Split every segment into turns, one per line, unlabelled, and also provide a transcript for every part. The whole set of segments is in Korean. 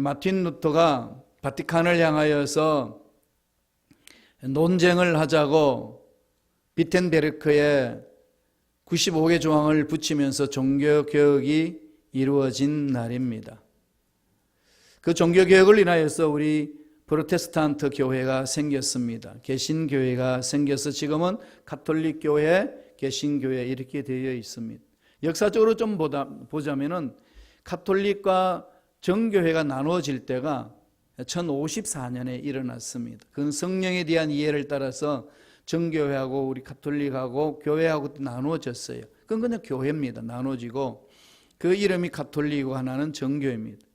마틴 루터가 바티칸을 향하여서 논쟁을 하자고 비텐베르크에 95개 조항을 붙이면서 종교개혁이 이루어진 날입니다. 그 종교개혁을 인하여서 우리 프로테스탄트 교회가 생겼습니다. 개신교회가 생겨서 지금은 가톨릭 교회, 개신교회 이렇게 되어 있습니다. 역사적으로 좀 보자면은 가톨릭과 정교회가 나누어질 때가 1054년에 일어났습니다. 그건 성령에 대한 이해를 따라서 정교회하고 우리 가톨릭하고 교회하고 나누어졌어요. 그건 그냥 교회입니다. 나누어지고 그 이름이 가톨릭이고 하나는 정교회입니다.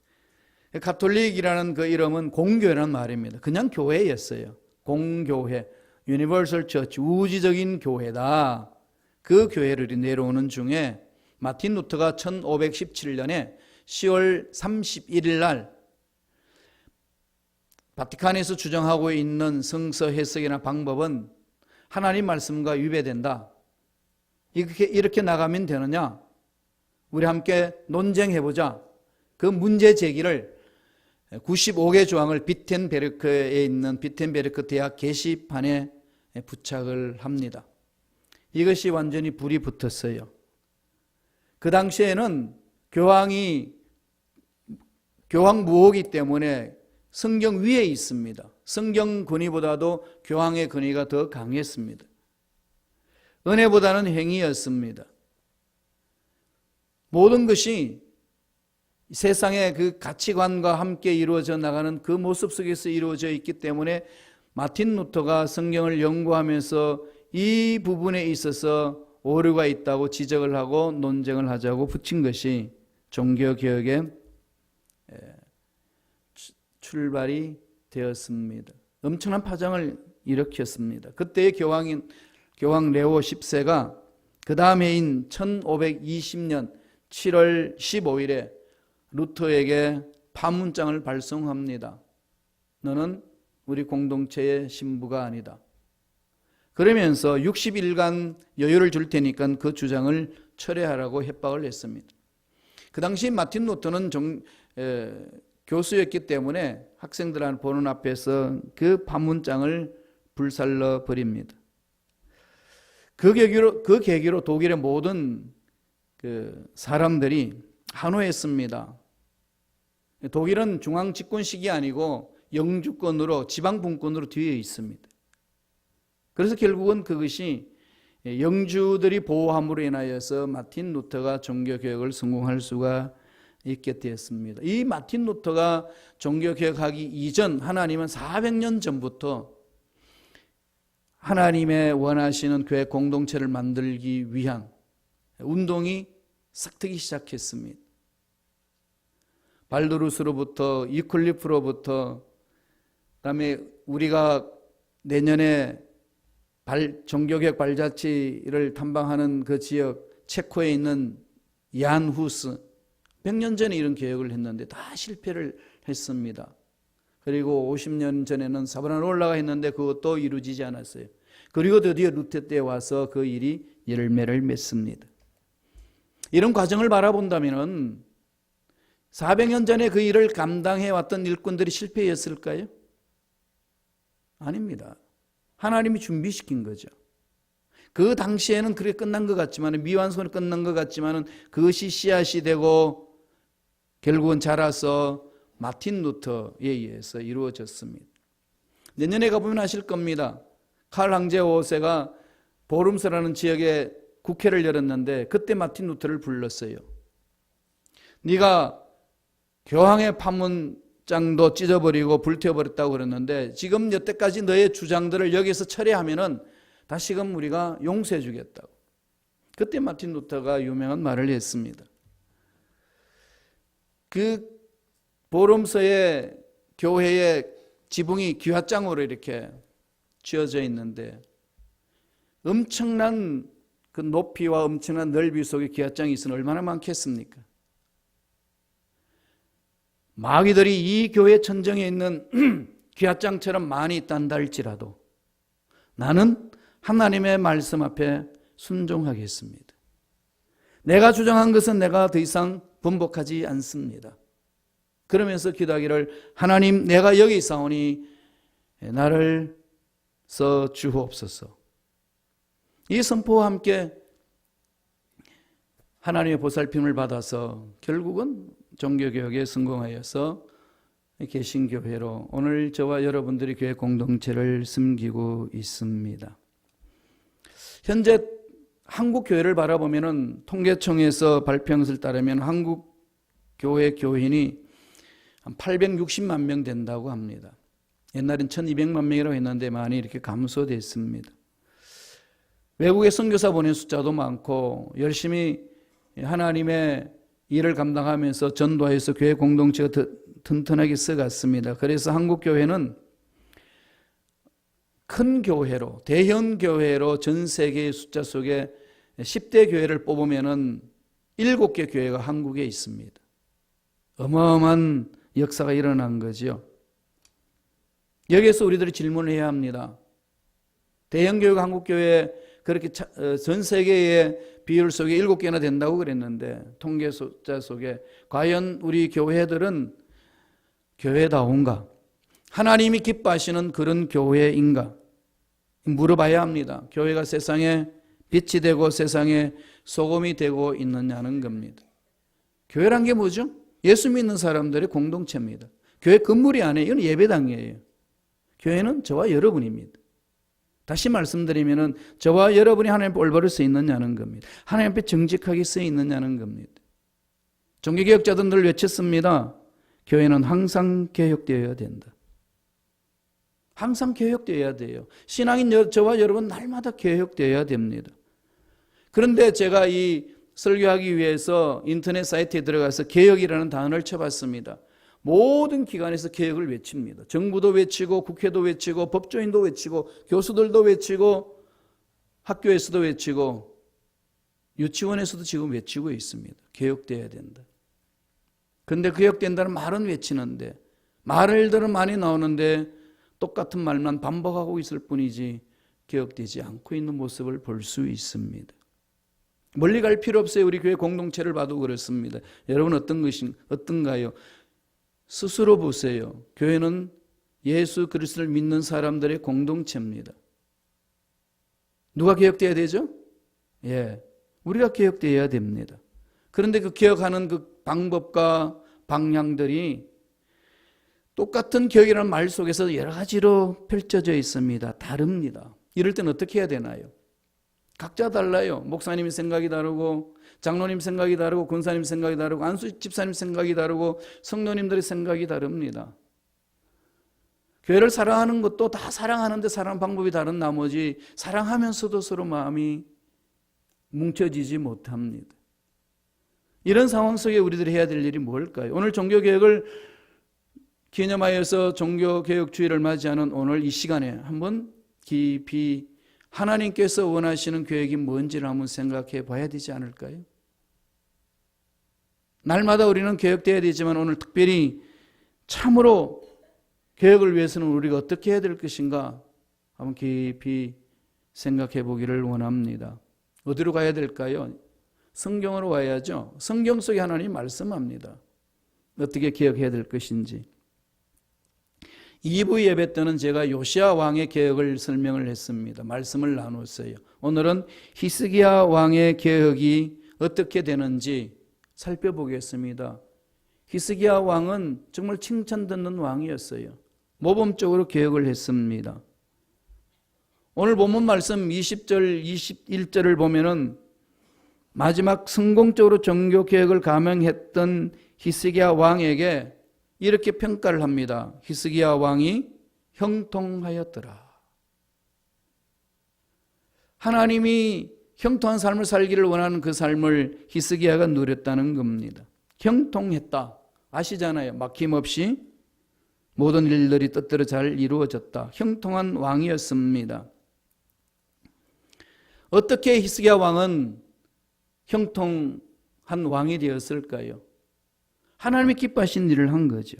가톨릭이라는 그 이름은 공교회라는 말입니다. 그냥 교회였어요. 공교회, 유니버설 처치, 우주적인 교회다. 그 교회를 내려오는 중에 마틴 루터가 1517년에 10월 31일 날 바티칸에서 주장하고 있는 성서 해석이나 방법은 하나님 말씀과 위배된다. 이렇게 나가면 되느냐? 우리 함께 논쟁해보자. 그 문제 제기를 95개 조항을 비텐베르크에 있는 비텐베르크 대학 게시판에 부착을 합니다. 이것이 완전히 불이 붙었어요. 그 당시에는 교황 무호기 때문에 성경 위에 있습니다. 성경 권위보다도 교황의 권위가 더 강했습니다. 은혜보다는 행위였습니다. 모든 것이 세상의 그 가치관과 함께 이루어져 나가는 그 모습 속에서 이루어져 있기 때문에 마틴 루터가 성경을 연구하면서 이 부분에 있어서 오류가 있다고 지적을 하고 논쟁을 하자고 붙인 것이 종교개혁의 출발이 되었습니다. 엄청난 파장을 일으켰습니다. 그때의 교황 레오 10세가 그 다음 해인 1520년 7월 15일에 루터에게 파문장을 발송합니다. 너는 우리 공동체의 신부가 아니다. 그러면서 60일간 여유를 줄 테니까 그 주장을 철회하라고 협박을 했습니다. 그 당시 마틴 루터는 교수였기 때문에 학생들 보는 앞에서 그 파문장을 불살러 버립니다. 그 계기로 독일의 모든 사람들이 한호했습니다. 독일은 중앙 집권식이 아니고 영주권으로 지방분권으로 뒤에 있습니다. 그래서 결국은 그것이 영주들이 보호함으로 인하여서 마틴 루터가 종교개혁을 성공할 수가 있게 되었습니다. 이 마틴 루터가 종교개혁하기 이전 하나님은 400년 전부터 하나님의 원하시는 교회 공동체를 만들기 위한 운동이 싹트기 시작했습니다. 발도루스로부터 이클리프로부터 그다음에 우리가 내년에 종교개혁 발자취를 탐방하는 그 지역 체코에 있는 얀 후스 100년 전에 이런 개혁을 했는데 다 실패를 했습니다. 그리고 50년 전에는 사브나로라가 했는데 그것도 이루어지지 않았어요. 그리고 드디어 루테 때 와서 그 일이 열매를 맺습니다. 이런 과정을 바라본다면 400년 전에 그 일을 감당해왔던 일꾼들이 실패했을까요? 아닙니다. 하나님이 준비시킨 거죠. 그 당시에는 그렇게 끝난 것 같지만 미완성으로 끝난 것 같지만 그것이 씨앗이 되고 결국은 자라서 마틴 루터에 의해서 이루어졌습니다. 내년에 가보면 아실 겁니다. 칼 황제 5세가 보름스라는 지역에 국회를 열었는데 그때 마틴 루터를 불렀어요. 네가 교황의 파문장도 찢어버리고 불태워버렸다고 그랬는데 지금 여태까지 너의 주장들을 여기서 철회하면은 다시금 우리가 용서해 주겠다고. 그때 마틴 루터가 유명한 말을 했습니다. 그 보름서의 교회의 지붕이 기와장으로 이렇게 쥐어져 있는데 엄청난 그 높이와 엄청난 넓이 속에 기와장이 있으면 얼마나 많겠습니까? 마귀들이 이 교회 천정에 있는 기와장처럼 많이 있단다 할지라도 나는 하나님의 말씀 앞에 순종하겠습니다. 내가 주장한 것은 내가 더 이상 번복하지 않습니다. 그러면서 기도하기를 하나님 내가 여기 있사오니 나를 써 주옵소서. 이 선포와 함께 하나님의 보살핌을 받아서 결국은 종교개혁에 성공하여서 개신교회로 오늘 저와 여러분들이 교회 공동체를 섬기고 있습니다. 현재 한국 교회를 바라보면은 통계청에서 발표한 것을 따르면 한국 교회 교인이 한 860만 명 된다고 합니다. 옛날엔 1200만 명이라고 했는데 많이 이렇게 감소됐습니다. 외국에 선교사 보낸 숫자도 많고 열심히 하나님의 일을 감당하면서 전도하여서 교회 공동체가 튼튼하게 써갔습니다. 그래서 한국 교회는 큰 교회로, 대형 교회로 전 세계의 숫자 속에 10대 교회를 뽑으면은 7개 교회가 한국에 있습니다. 어마어마한 역사가 일어난 거죠. 여기에서 우리들이 질문을 해야 합니다. 대형 교회가 한국 교회에 그렇게 전 세계의 비율 속에 7개나 된다고 그랬는데 통계 숫자 속에 과연 우리 교회들은 교회다운가? 하나님이 기뻐하시는 그런 교회인가? 물어봐야 합니다. 교회가 세상에 빛이 되고 세상에 소금이 되고 있느냐는 겁니다. 교회란 게 뭐죠? 예수 믿는 사람들의 공동체입니다. 교회 건물이 아니에요. 이건 예배당이에요. 교회는 저와 여러분입니다. 다시 말씀드리면은 저와 여러분이 하나님 앞에 올바로 서 있느냐는 겁니다. 하나님 앞에 정직하게 서 있느냐는 겁니다. 종교개혁자들은 늘 외쳤습니다. 교회는 항상 개혁되어야 된다. 항상 개혁되어야 돼요. 신앙인 저와 여러분 날마다 개혁되어야 됩니다. 그런데 제가 이 설교하기 위해서 인터넷 사이트에 들어가서 개혁이라는 단어를 쳐봤습니다. 모든 기관에서 개혁을 외칩니다. 정부도 외치고 국회도 외치고 법조인도 외치고 교수들도 외치고 학교에서도 외치고 유치원에서도 지금 외치고 있습니다. 개혁돼야 된다. 그런데 개혁된다는 말은 외치는데 말들은 많이 나오는데 똑같은 말만 반복하고 있을 뿐이지 개혁되지 않고 있는 모습을 볼 수 있습니다. 멀리 갈 필요 없어요. 우리 교회 공동체를 봐도 그렇습니다. 여러분 어떤가요? 스스로 보세요. 교회는 예수 그리스도를 믿는 사람들의 공동체입니다. 누가 개혁돼야 되죠? 예, 우리가 개혁돼야 됩니다. 그런데 그 개혁하는 그 방법과 방향들이 똑같은 개혁이라는 말 속에서 여러 가지로 펼쳐져 있습니다. 다릅니다. 이럴 땐 어떻게 해야 되나요? 각자 달라요. 목사님 생각이 다르고 장로님 생각이 다르고 권사님 생각이 다르고 안수 집사님 생각이 다르고 성도님들의 생각이 다릅니다. 교회를 사랑하는 것도 다 사랑하는데 사랑 방법이 다른 나머지 사랑하면서도 서로 마음이 뭉쳐지지 못합니다. 이런 상황 속에 우리들이 해야 될 일이 뭘까요? 오늘 종교개혁을 기념하여서 종교개혁주의를 맞이하는 오늘 이 시간에 한번 깊이 하나님께서 원하시는 계획이 뭔지를 한번 생각해 봐야 되지 않을까요? 날마다 우리는 개혁돼야 되지만 오늘 특별히 참으로 개혁을 위해서는 우리가 어떻게 해야 될 것인가 한번 깊이 생각해 보기를 원합니다. 어디로 가야 될까요? 성경으로 와야죠. 성경 속에 하나님이 말씀합니다. 어떻게 개혁해야 될 것인지. 2부 예배 때는 제가 요시야 왕의 개혁을 설명을 했습니다. 말씀을 나눴어요. 오늘은 히스기야 왕의 개혁이 어떻게 되는지 살펴보겠습니다. 히스기야 왕은 정말 칭찬 듣는 왕이었어요. 모범적으로 개혁을 했습니다. 오늘 본문 말씀 20절, 21절을 보면은 마지막 성공적으로 종교 개혁을 감행했던 히스기야 왕에게 이렇게 평가를 합니다. 히스기야 왕이 형통하였더라. 하나님이 형통한 삶을 살기를 원하는 그 삶을 히스기야가 누렸다는 겁니다. 형통했다. 아시잖아요. 막힘없이 모든 일들이 뜻대로 잘 이루어졌다. 형통한 왕이었습니다. 어떻게 히스기야 왕은 형통한 왕이 되었을까요? 하나님이 기뻐하신 일을 한 거죠.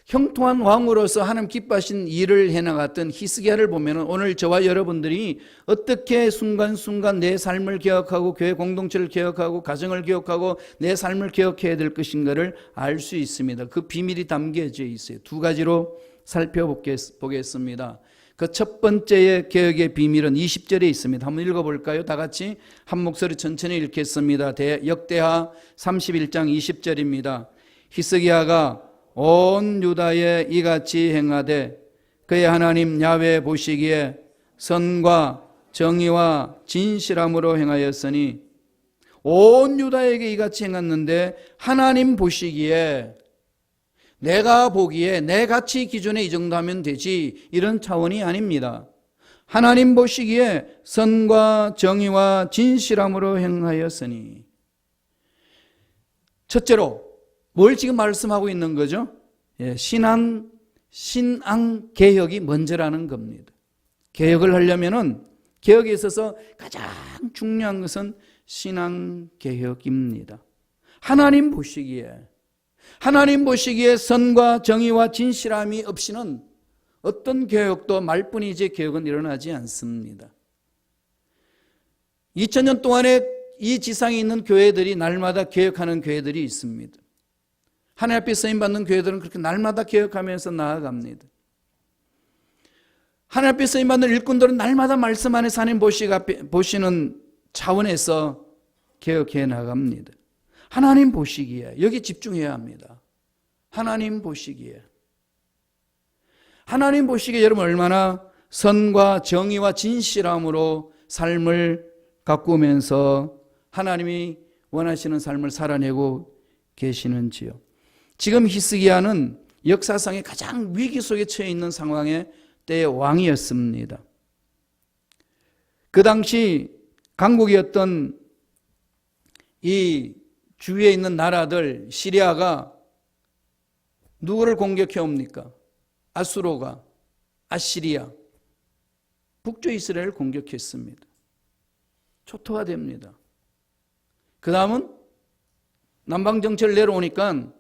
형통한 왕으로서 하나님 기뻐하신 일을 해나갔던 히스기야를 보면 오늘 저와 여러분들이 어떻게 순간순간 내 삶을 개혁하고 교회 공동체를 개혁하고 가정을 개혁하고 내 삶을 개혁해야 될 것인가를 알 수 있습니다. 그 비밀이 담겨져 있어요. 두 가지로 살펴보겠습니다. 그 첫 번째의 개혁의 비밀은 20절에 있습니다. 한번 읽어볼까요? 다 같이 한 목소리 천천히 읽겠습니다. 역대하 31장 20절입니다. 히스기야가 온 유다에 이같이 행하되 그의 하나님 야훼 보시기에 선과 정의와 진실함으로 행하였으니, 온 유다에게 이같이 행했는데 하나님 보시기에, 내가 보기에 내 가치 기준에 이 정도 하면 되지, 이런 차원이 아닙니다. 하나님 보시기에 선과 정의와 진실함으로 행하였으니. 첫째로 뭘 지금 말씀하고 있는 거죠? 신앙 개혁이 먼저라는 겁니다. 개혁을 하려면은, 개혁에 있어서 가장 중요한 것은 신앙 개혁입니다. 하나님 보시기에 선과 정의와 진실함이 없이는 어떤 개혁도 말뿐이지 개혁은 일어나지 않습니다. 2000년 동안에 이 지상에 있는 교회들이 날마다 개혁하는 교회들이 있습니다. 하나님 앞에 쓰임받는 교회들은 그렇게 날마다 개혁하면서 나아갑니다. 하나님 앞에 쓰임받는 일꾼들은 날마다 말씀 안에서 하나님 보시는 차원에서 개혁해 나갑니다. 하나님 보시기에, 여기 집중해야 합니다. 하나님 보시기에 여러분 얼마나 선과 정의와 진실함으로 삶을 가꾸면서 하나님이 원하시는 삶을 살아내고 계시는지요. 지금 히스기야는 역사상의 가장 위기 속에 처해 있는 상황의 때의 왕이었습니다. 그 당시 강국이었던 이 주위에 있는 나라들, 시리아가 누구를 공격해 옵니까? 아수로가, 아시리아, 북쪽 이스라엘을 공격했습니다. 초토화됩니다. 그 다음은 남방 정체를 내려오니까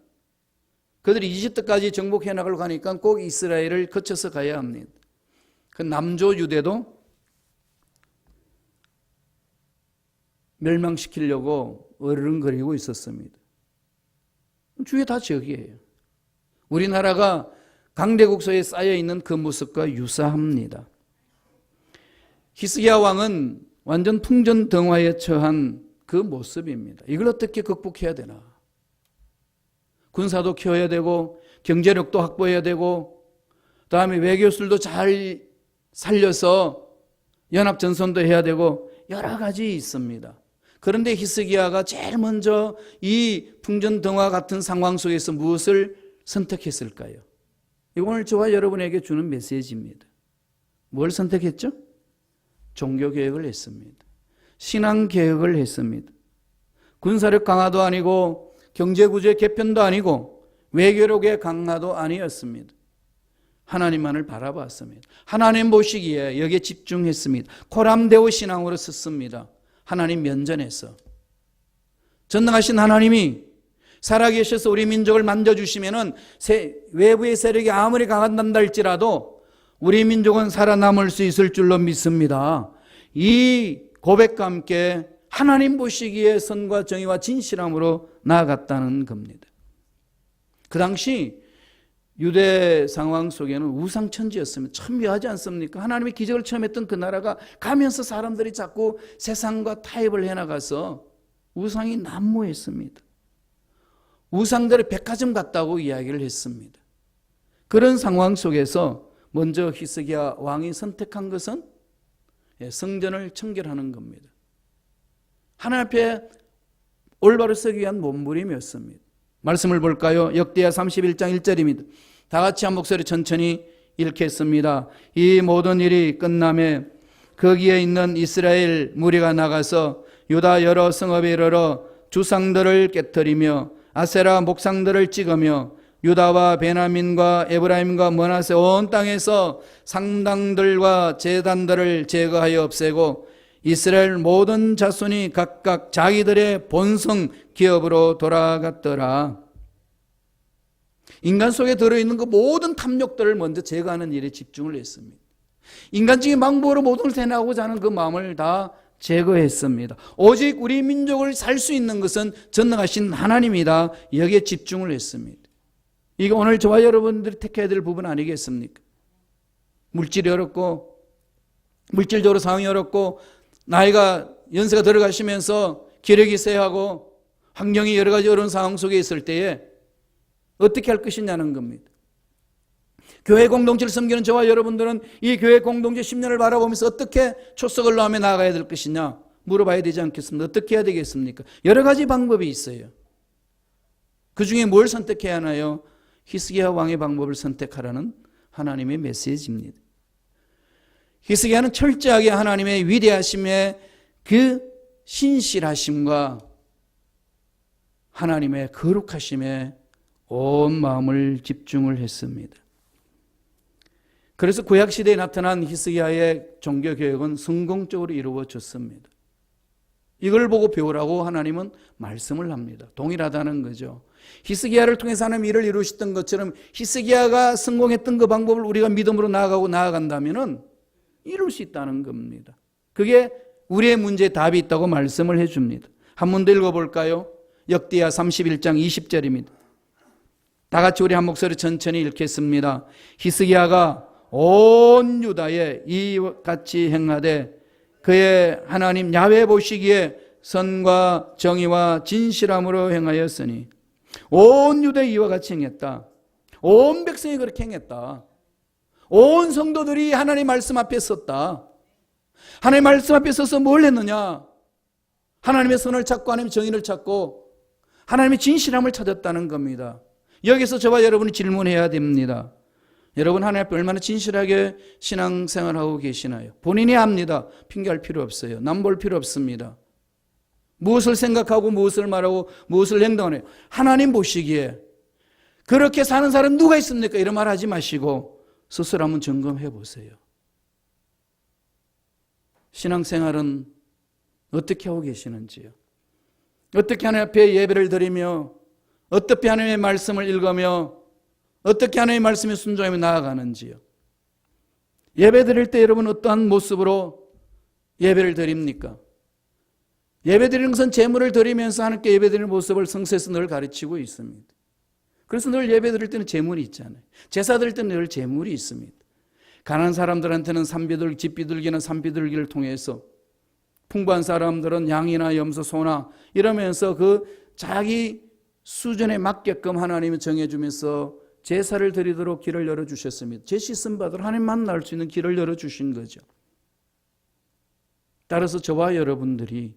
그들이 이집트까지 정복해 나가려고 하니까 꼭 이스라엘을 거쳐서 가야 합니다. 그 남조 유대도 멸망시키려고 어른거리고 있었습니다. 주위에 다 적이에요. 우리나라가 강대국서에 쌓여있는 그 모습과 유사합니다. 히스기야 왕은 완전 풍전등화에 처한 그 모습입니다. 이걸 어떻게 극복해야 되나? 군사도 키워야 되고 경제력도 확보해야 되고 그다음에 외교술도 잘 살려서 연합전선도 해야 되고 여러 가지 있습니다. 그런데 히스기야가 제일 먼저 이 풍전등화 같은 상황 속에서 무엇을 선택했을까요? 이거 오늘 저와 여러분에게 주는 메시지입니다. 뭘 선택했죠? 종교개혁을 했습니다. 신앙개혁을 했습니다. 군사력 강화도 아니고 경제구조의 개편도 아니고 외교력의 강화도 아니었습니다. 하나님만을 바라봤습니다. 하나님 보시기에 여기에 집중했습니다. 코람데오 신앙으로 섰습니다. 하나님 면전에서. 전능하신 하나님이 살아계셔서 우리 민족을 만져주시면은 외부의 세력이 아무리 강한다 할지라도 우리 민족은 살아남을 수 있을 줄로 믿습니다. 이 고백과 함께 하나님 보시기에 선과 정의와 진실함으로 나아갔다는 겁니다. 그 당시 유대 상황 속에는 우상천지였습니다. 참 묘하지 않습니까? 하나님의 기적을 처음 했던 그 나라가 가면서 사람들이 자꾸 세상과 타협을 해나가서 우상이 난무했습니다. 우상들의 백화점 같다고 이야기를 했습니다. 그런 상황 속에서 먼저 히스기야 왕이 선택한 것은 성전을 청결하는 겁니다. 하나님 앞에 올바로 서기 위한 몸부림이었습니다. 말씀을 볼까요? 역대하 31장 1절입니다. 다 같이 한 목소리 천천히 읽겠습니다. 이 모든 일이 끝남에 거기에 있는 이스라엘 무리가 나가서 유다 여러 성읍에 이르러 주상들을 깨뜨리며 아세라 목상들을 찍으며 유다와 베냐민과 에브라임과 므낫세 온 땅에서 상당들과 제단들을 제거하여 없애고 이스라엘 모든 자손이 각각 자기들의 본성 기업으로 돌아갔더라. 인간 속에 들어있는 그 모든 탐욕들을 먼저 제거하는 일에 집중을 했습니다. 인간적인 방법으로 모든 걸 해나가고자 하는 그 마음을 다 제거했습니다. 오직 우리 민족을 살 수 있는 것은 전능하신 하나님이다. 여기에 집중을 했습니다. 이게 오늘 저와 여러분들이 택해야 될 부분 아니겠습니까? 물질이 어렵고, 물질적으로 상황이 어렵고, 나이가 연세가 들어가시면서 기력이 쇠하고 환경이 여러 가지 어려운 상황 속에 있을 때에 어떻게 할 것이냐는 겁니다. 교회 공동체를 섬기는 저와 여러분들은 이 교회 공동체 10년을 바라보면서 어떻게 초석을 놓으며 나아가야 될 것이냐 물어봐야 되지 않겠습니까? 어떻게 해야 되겠습니까? 여러 가지 방법이 있어요. 그 중에 뭘 선택해야 하나요? 히스기야 왕의 방법을 선택하라는 하나님의 메시지입니다. 히스기야는 철저하게 하나님의 위대하심에 그 신실하심과 하나님의 거룩하심에 온 마음을 집중을 했습니다. 그래서 구약시대에 나타난 히스기야의 종교개혁은 성공적으로 이루어졌습니다. 이걸 보고 배우라고 하나님은 말씀을 합니다. 동일하다는 거죠. 히스기야를 통해서 하나님 일을 이루셨던 것처럼 히스기야가 성공했던 그 방법을 우리가 믿음으로 나아간다면 이룰 수 있다는 겁니다. 그게 우리의 문제에 답이 있다고 말씀을 해줍니다. 한 번 더 읽어볼까요? 역대하 31장 20절입니다. 다 같이 우리 한 목소리 천천히 읽겠습니다. 히스기야가 온 유다에 이같이 행하되 그의 하나님 야훼 보시기에 선과 정의와 진실함으로 행하였으니 온 유다에 이와 같이 행했다. 온 백성이 그렇게 행했다. 온 성도들이 하나님 말씀 앞에 섰다. 하나님 말씀 앞에 서서 뭘 했느냐? 하나님의 선을 찾고 하나님의 정의를 찾고 하나님의 진실함을 찾았다는 겁니다. 여기서 저와 여러분이 질문해야 됩니다. 여러분 하나님 앞에 얼마나 진실하게 신앙생활하고 계시나요? 본인이 압니다. 핑계할 필요 없어요. 남 볼 필요 없습니다. 무엇을 생각하고 무엇을 말하고 무엇을 행동하나요? 하나님 보시기에 그렇게 사는 사람 누가 있습니까? 이런 말 하지 마시고 스스로 한번 점검해 보세요. 신앙생활은 어떻게 하고 계시는지요? 어떻게 하나님 앞에 예배를 드리며 어떻게 하나님의 말씀을 읽으며 어떻게 하나님의 말씀에 순종하며 나아가는지요? 예배 드릴 때 여러분 어떠한 모습으로 예배를 드립니까? 예배 드리는 것은 재물을 드리면서 하나님께 예배 드리는 모습을 성서에서 늘 가르치고 있습니다. 그래서 늘 예배 드릴 때는 재물이 있잖아요. 제사 드릴 때는 늘 재물이 있습니다. 가난한 사람들한테는 산비둘기, 집비둘기나 산비둘기를 통해서 풍부한 사람들은 양이나 염소, 소나 이러면서 그 자기 수준에 맞게끔 하나님이 정해주면서 제사를 드리도록 길을 열어주셨습니다. 제 씻음 받으러 하나님 만날 수 있는 길을 열어주신 거죠. 따라서 저와 여러분들이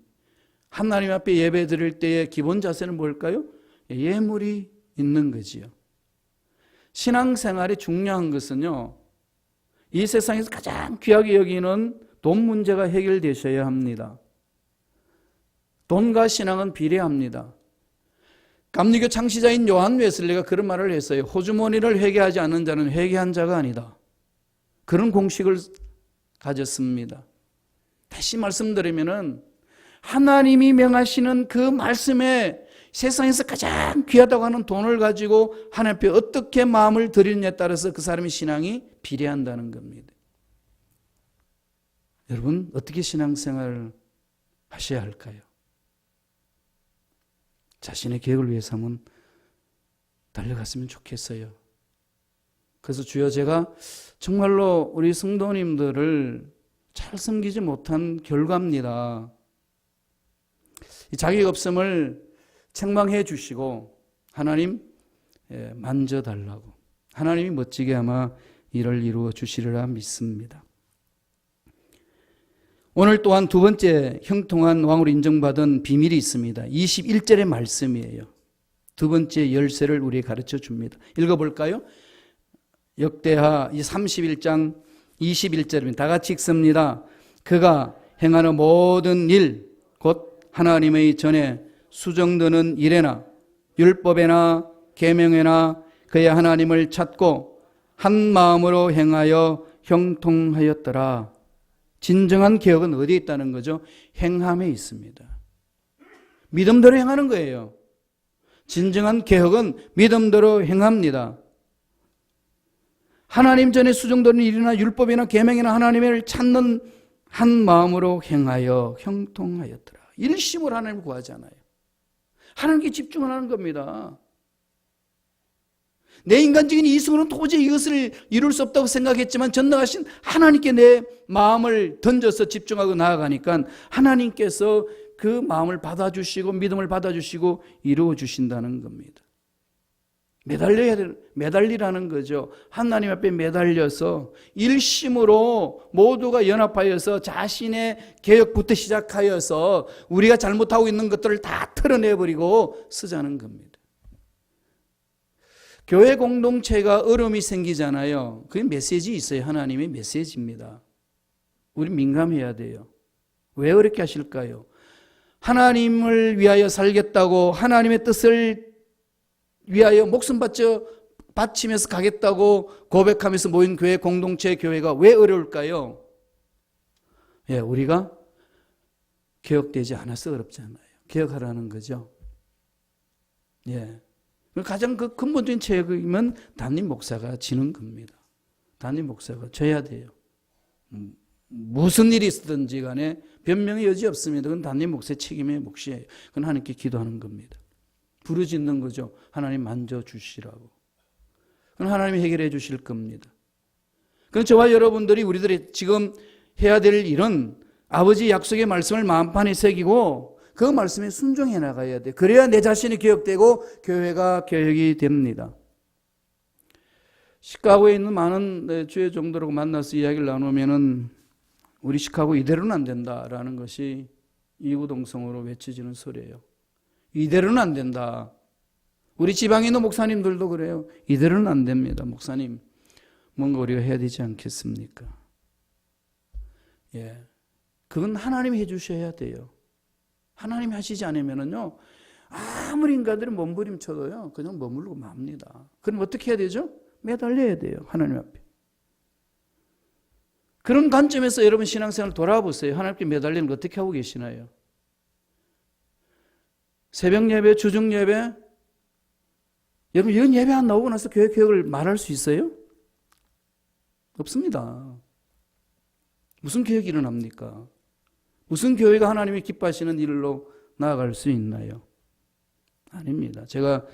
하나님 앞에 예배 드릴 때의 기본 자세는 뭘까요? 예물이 있는 거지요. 신앙생활이 중요한 것은요, 이 세상에서 가장 귀하게 여기는 돈 문제가 해결되셔야 합니다. 돈과 신앙은 비례합니다. 감리교 창시자인 요한 웨슬리가 그런 말을 했어요. 호주머니를 회개하지 않는 자는 회개한 자가 아니다. 그런 공식을 가졌습니다. 다시 말씀드리면은 하나님이 명하시는 그 말씀에 세상에서 가장 귀하다고 하는 돈을 가지고 하나님 앞에 어떻게 마음을 드리느냐에 따라서 그 사람의 신앙이 비례한다는 겁니다. 여러분 어떻게 신앙생활을 하셔야 할까요? 자신의 계획을 위해서 한번 달려갔으면 좋겠어요. 그래서 주여 제가 정말로 우리 성도님들을 잘 섬기지 못한 결과입니다. 이 자격 없음을 책망해 주시고 하나님 만져달라고 하나님이 멋지게 아마 일을 이루어 주시리라 믿습니다. 오늘 또한 두 번째 형통한 왕으로 인정받은 비밀이 있습니다. 21절의 말씀이에요. 두 번째 열쇠를 우리에게 가르쳐 줍니다. 읽어볼까요? 역대하 31장 21절입니다. 다 같이 읽습니다. 그가 행하는 모든 일, 곧 하나님의 전에 수정되는 일에나 율법에나 계명에나 그의 하나님을 찾고 한 마음으로 행하여 형통하였더라. 진정한 개혁은 어디에 있다는 거죠? 행함에 있습니다. 믿음대로 행하는 거예요. 진정한 개혁은 믿음대로 행합니다. 하나님 전에 수정되는 일이나 율법이나 계명이나 하나님을 찾는 한 마음으로 행하여 형통하였더라. 일심으로 하나님을 구하잖아요. 하나님께 집중을 하는 겁니다. 내 인간적인 이성으로는 도저히 이것을 이룰 수 없다고 생각했지만 전능하신 하나님께 내 마음을 던져서 집중하고 나아가니까 하나님께서 그 마음을 받아주시고 믿음을 받아주시고 이루어 주신다는 겁니다. 매달리라는 거죠. 하나님 앞에 매달려서 일심으로 모두가 연합하여서 자신의 개혁부터 시작하여서 우리가 잘못하고 있는 것들을 다 털어내버리고 쓰자는 겁니다. 교회 공동체가 어려움이 생기잖아요. 그게 메시지 있어요. 하나님의 메시지입니다. 우리 민감해야 돼요. 왜 어렵게 하실까요? 하나님을 위하여 살겠다고 하나님의 뜻을 위하여 목숨 바치면서 가겠다고 고백하면서 모인 교회 공동체 교회가 왜 어려울까요? 예, 우리가 개혁되지 않아서 어렵잖아요. 개혁하라는 거죠. 예. 가장 그 근본적인 책임은 담임 목사가 지는 겁니다. 담임 목사가 져야 돼요. 무슨 일이 있었든지 간에 변명의 여지 없습니다. 그건 담임 목사의 책임의 몫이에요. 그건 하나님께 기도하는 겁니다. 부르짖는 거죠. 하나님 만져주시라고. 그건 하나님이 해결해 주실 겁니다. 그럼 저와 여러분들이 우리들이 지금 해야 될 일은 아버지 약속의 말씀을 마음판에 새기고 그 말씀에 순종해 나가야 돼. 그래야 내 자신이 개혁되고 교회가 개혁이 됩니다. 시카고에 있는 많은 주의 종들하고 만나서 이야기를 나누면은 우리 시카고 이대로는 안 된다라는 것이 이구동성으로 외쳐지는 소리예요. 이대로는 안 된다. 우리 지방에 있는 목사님들도 그래요. 이대로는 안 됩니다. 목사님, 뭔가 우리가 해야 되지 않겠습니까? 예, 그건 하나님이 해주셔야 돼요. 하나님이 하시지 않으면은요, 아무리 인간들이 몸부림쳐도요, 그냥 머무르고 맙니다. 그럼 어떻게 해야 되죠? 매달려야 돼요. 하나님 앞에. 그런 관점에서 여러분 신앙생활을 돌아보세요. 하나님께 매달리는 거 어떻게 하고 계시나요? 새벽 예배, 주중 예배, 여러분 이런 예배 안 나오고 나서 교회 개혁을 말할 수 있어요? 없습니다. 무슨 개혁이 일어납니까? 무슨 교회가 하나님이 기뻐하시는 일로 나아갈 수 있나요? 아닙니다. 제가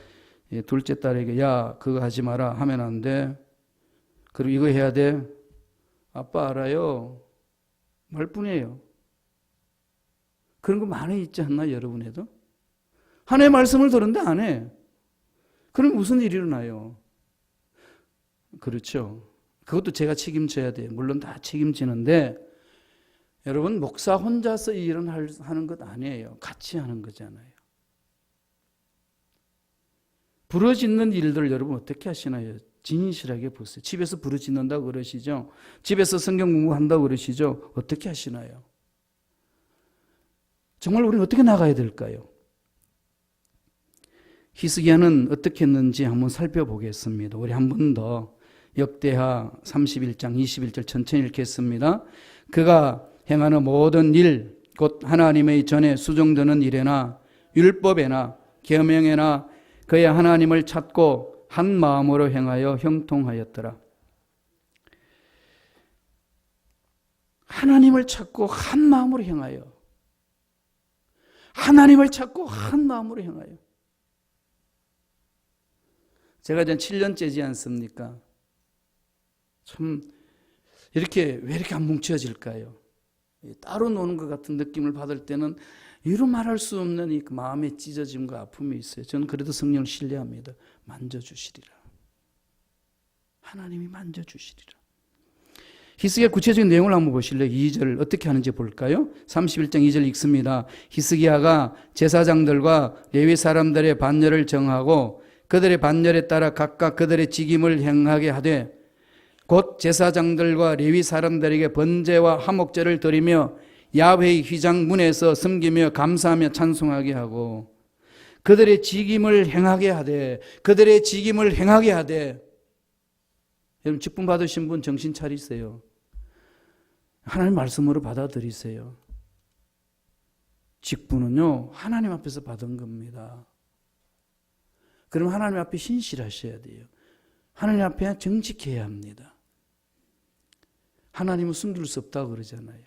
둘째 딸에게 야 그거 하지 마라 하면 안 돼. 그리고 이거 해야 돼. 아빠 알아요. 말뿐이에요. 그런 거 많이 있지 않나 여러분에도? 하나님의 말씀을 들었는데 안 해. 그럼 무슨 일이 일어나요? 그렇죠. 그것도 제가 책임져야 돼요. 물론 다 책임지는데 여러분 목사 혼자서 이 일은 하는 것 아니에요. 같이 하는 거잖아요. 부르짖는 일들 여러분 어떻게 하시나요? 진실하게 보세요. 집에서 부르짖는다고 그러시죠? 집에서 성경 공부한다고 그러시죠? 어떻게 하시나요? 정말 우리는 어떻게 나가야 될까요? 히스기야는 어떻게 했는지 한번 살펴보겠습니다. 우리 한 번 더 역대하 31장 21절 천천히 읽겠습니다. 그가 행하는 모든 일, 곧 하나님의 전에 수정되는 일에나 율법에나 계명에나 그의 하나님을 찾고 한 마음으로 행하여 형통하였더라. 하나님을 찾고 한 마음으로 행하여. 하나님을 찾고 한 마음으로 행하여. 제가 이제 7년째지 않습니까? 참 이렇게 왜 이렇게 안 뭉쳐질까요? 따로 노는 것 같은 느낌을 받을 때는 이루 말할 수 없는 이 마음의 찢어짐과 아픔이 있어요. 저는 그래도 성령을 신뢰합니다. 만져주시리라. 하나님이 만져주시리라. 히스기야 구체적인 내용을 한번 보실래요? 2절 어떻게 하는지 볼까요? 31장 2절 읽습니다. 히스기야가 제사장들과 레위 사람들의 반열을 정하고 그들의 반열에 따라 각각 그들의 직임을 행하게 하되 곧 제사장들과 레위 사람들에게 번제와 화목제를 드리며 야훼의 휘장 문에서 섬기며 감사하며 찬송하게 하고 그들의 직임을 행하게 하되 그들의 직임을 행하게 하되 여러분 직분 받으신 분 정신 차리세요. 하나님 말씀으로 받아들이세요. 직분은요 하나님 앞에서 받은 겁니다. 그럼 하나님 앞에 신실하셔야 돼요. 하나님 앞에 정직해야 합니다. 하나님은 숨길 수 없다고 그러잖아요.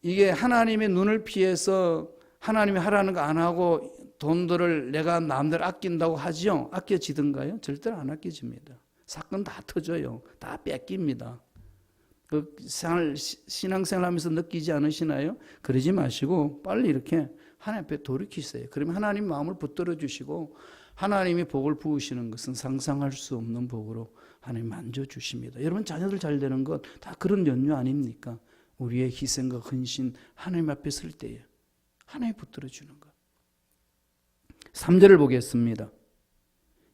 이게 하나님의 눈을 피해서 하나님이 하라는 거 안 하고 돈들을 내가 마음대로 아낀다고 하죠? 아껴지던가요? 절대로 안 아껴집니다. 사건 다 터져요. 다 뺏깁니다. 그 신앙생활 하면서 느끼지 않으시나요? 그러지 마시고 빨리 이렇게 하나님 앞에 돌이키세요. 그러면 하나님 마음을 붙들어 주시고 하나님이 복을 부으시는 것은 상상할 수 없는 복으로 하나님 만져주십니다. 여러분 자녀들 잘 되는 것 다 그런 연유 아닙니까? 우리의 희생과 헌신 하나님 앞에 설 때에 하나님 붙들어 주는 것. 3절을 보겠습니다.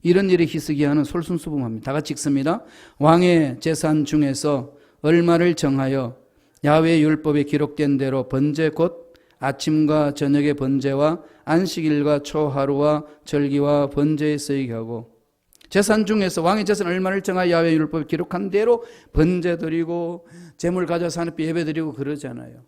이런 일에 희석이하는 솔선수범합니다. 다 같이 읽습니다. 왕의 재산 중에서 얼마를 정하여 야훼 율법에 기록된 대로 번제 곧 아침과 저녁의 번제와 안식일과 초하루와 절기와 번제에 쓰이게 하고 재산 중에서 왕의 재산 얼마를 정하여 야훼 율법에 기록한 대로 번제 드리고 재물 가져서 하나님께 예배 드리고 그러잖아요.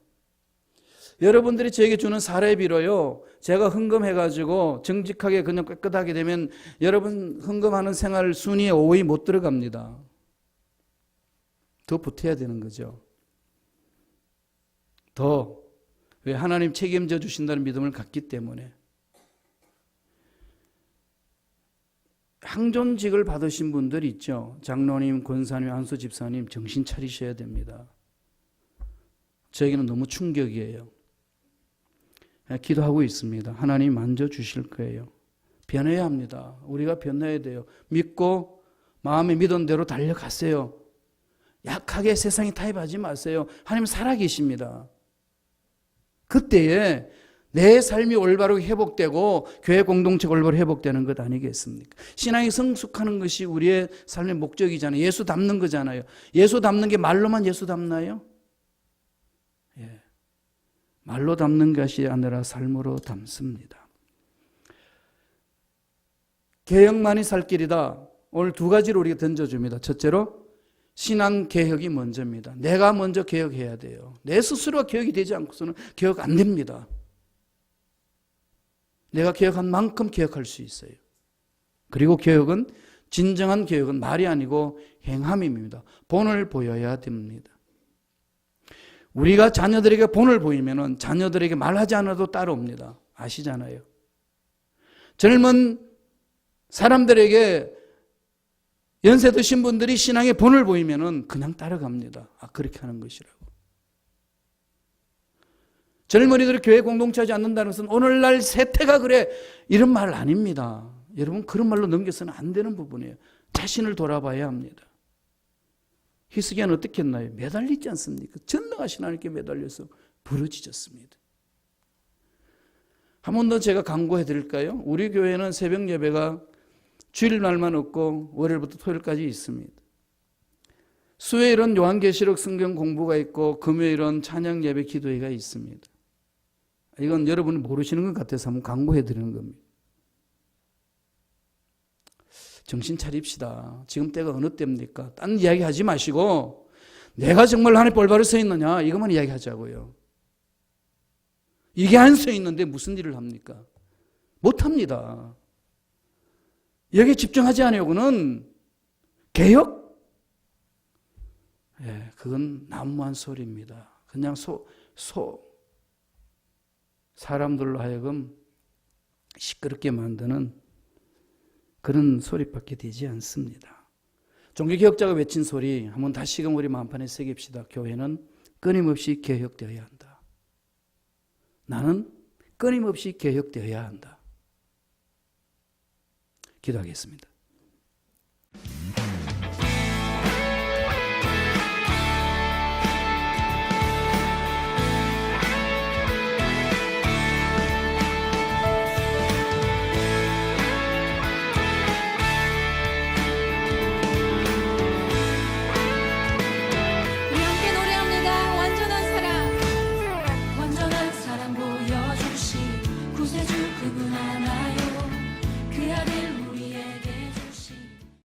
여러분들이 저에게 주는 사례비로요, 제가 헌금해가지고 정직하게 그냥 깨끗하게 되면 여러분 헌금하는 생활 순위에 5위 못 들어갑니다. 더 보태야 되는 거죠. 왜 하나님 책임져 주신다는 믿음을 갖기 때문에. 항존직을 받으신 분들 있죠. 장로님, 권사님, 안수 집사님 정신 차리셔야 됩니다. 저에게는 너무 충격이에요. 기도하고 있습니다. 하나님 만져주실 거예요. 변해야 합니다. 우리가 변해야 돼요. 믿고 마음에 믿은 대로 달려가세요. 약하게 세상에 타협하지 마세요. 하나님 살아계십니다. 그때에 내 삶이 올바로 회복되고 교회 공동체가 올바로 회복되는 것 아니겠습니까? 신앙이 성숙하는 것이 우리의 삶의 목적이잖아요. 예수 닮는 거잖아요. 예수 닮는 게 말로만 예수 닮나요? 예. 말로 닮는 것이 아니라 삶으로 닮습니다. 개혁만이 살 길이다. 오늘 두 가지로 우리가 던져줍니다. 첫째로 신앙 개혁이 먼저입니다. 내가 먼저 개혁해야 돼요. 내 스스로가 개혁이 되지 않고서는 개혁 안 됩니다. 내가 개혁한 만큼 개혁할 수 있어요. 그리고 개혁은, 진정한 개혁은 말이 아니고 행함입니다. 본을 보여야 됩니다. 우리가 자녀들에게 본을 보이면은 자녀들에게 말하지 않아도 따라옵니다. 아시잖아요. 젊은 사람들에게 연세 드신 분들이 신앙의 본을 보이면은 그냥 따라갑니다. 아, 그렇게 하는 것이라고. 젊은이들이 교회 공동체 하지 않는다는 것은 오늘날 세태가 그래 이런 말 아닙니다. 여러분 그런 말로 넘겨서는 안 되는 부분이에요. 자신을 돌아봐야 합니다. 히스기야는 어떻게 했나요? 매달리지 않습니까? 전능하신 하나님께 매달려서 부르짖었습니다. 한 번 더 제가 강구해 드릴까요? 우리 교회는 새벽 예배가 주일날만 없고 월요일부터 토요일까지 있습니다. 수요일은 요한계시록 성경 공부가 있고 금요일은 찬양 예배 기도회가 있습니다. 이건 여러분이 모르시는 것 같아서 한번 강구해 드리는 겁니다. 정신 차립시다. 지금 때가 어느 때입니까? 딴 이야기 하지 마시고 내가 정말 하나님 올바로 서 있느냐 이것만 이야기하자고요. 이게 안 서 있는데 무슨 일을 합니까? 못합니다. 여기에 집중하지 않으려고는 개혁? 예, 그건 난무한 소리입니다. 그냥 사람들로 하여금 시끄럽게 만드는 그런 소리밖에 되지 않습니다. 종교개혁자가 외친 소리 한번 다시금 우리 마음판에 새깁시다. 교회는 끊임없이 개혁되어야 한다. 나는 끊임없이 개혁되어야 한다. 기도하겠습니다.